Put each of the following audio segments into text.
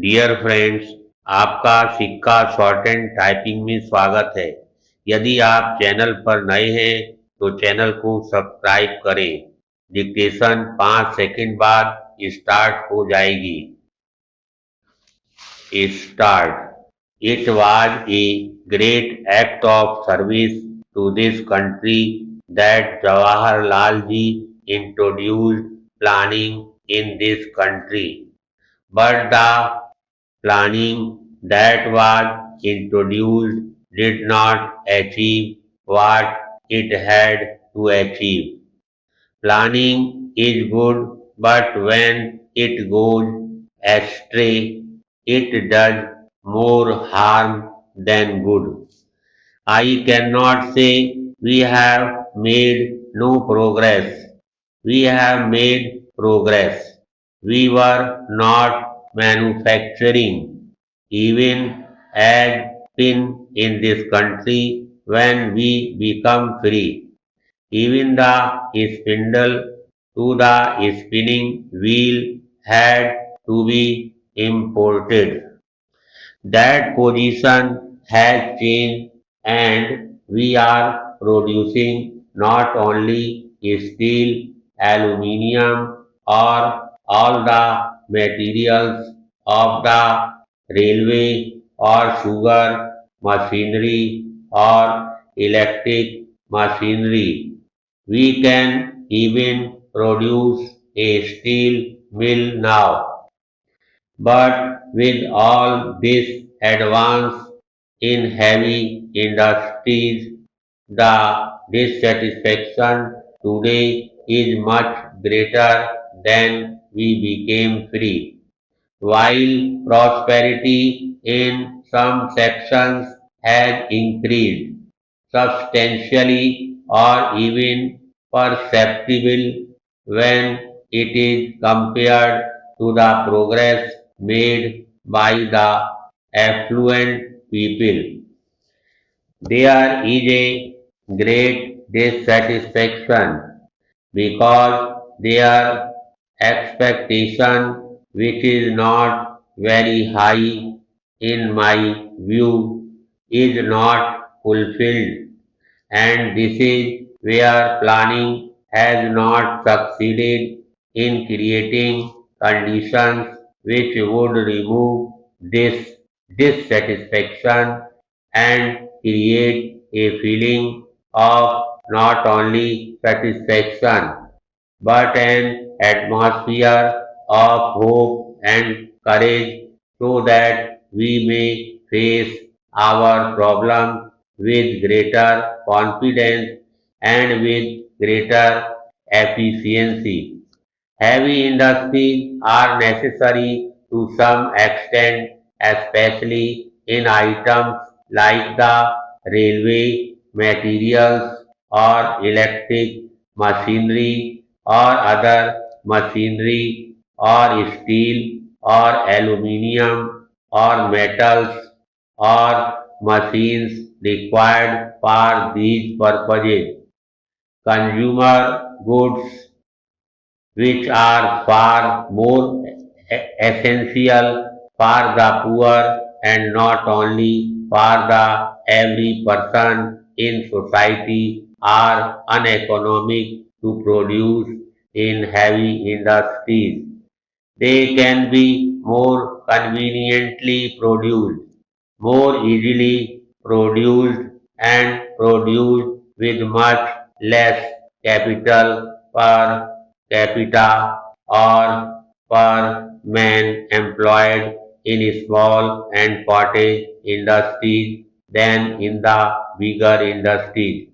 Dear friends, आपका सिक्का short and typing में स्वागत है। यदि आप चैनल पर नए हैं तो चैनल को सब्सक्राइब करें। डिक्टेशन 5 सेकंड बाद स्टार्ट हो जाएगी। Start. It was a great act of service to this country that Jawaharlal ji introduced planning in this country. But the planning that was introduced did not achieve what it had to achieve. Planning is good, but when it goes astray, it does more harm than good. I cannot say we have made no progress. We have made progress. We were not manufacturing even as pin in this country when we become free. Even the spindle to the spinning wheel had to be imported. That position has changed and we are producing not only steel, aluminium or all the materials of the railway or sugar machinery or electric machinery. We can even produce a steel mill now. But with all this advance in heavy industries, the dissatisfaction today is much greater than we became free. While prosperity in some sections has increased substantially or even perceptible when it is compared to the progress made by the affluent people. There is a great dissatisfaction because their expectation, which is not very high in my view, is not fulfilled, and this is where planning has not succeeded in creating conditions which would remove this dissatisfaction and create a feeling of not only satisfaction but an atmosphere of hope and courage so that we may face our problems with greater confidence and with greater efficiency. Heavy industries are necessary to some extent, especially in items like the railway, materials, or electric machinery, or other machinery, or steel, or aluminium, or metals, or machines required for these purposes. Consumer goods which are far more essential for the poor and not only for the every person in society are uneconomic to produce in heavy industries. They can be more conveniently produced, more easily produced, and produced with much less capital per capita or per man employed in small and cottage industries than in the bigger industries.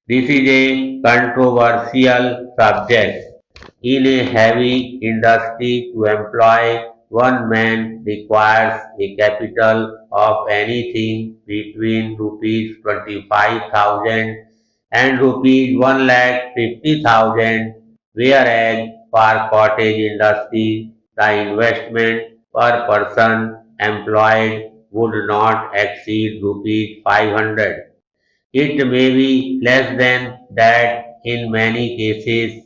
This is a controversial subject. In a heavy industry, to employ one man requires a capital of anything between rupees 25,000 and rupees 1,50,000, whereas for cottage industry, the investment per person employed would not exceed rupees 500. It may be less than that in many cases,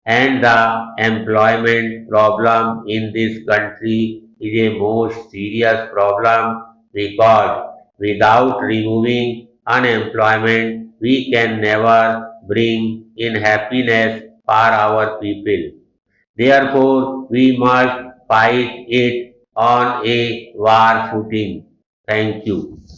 and the employment problem in this country is a most serious problem because without removing unemployment, we can never bring in happiness for our people. Therefore, we must fight it on a war footing. Thank you.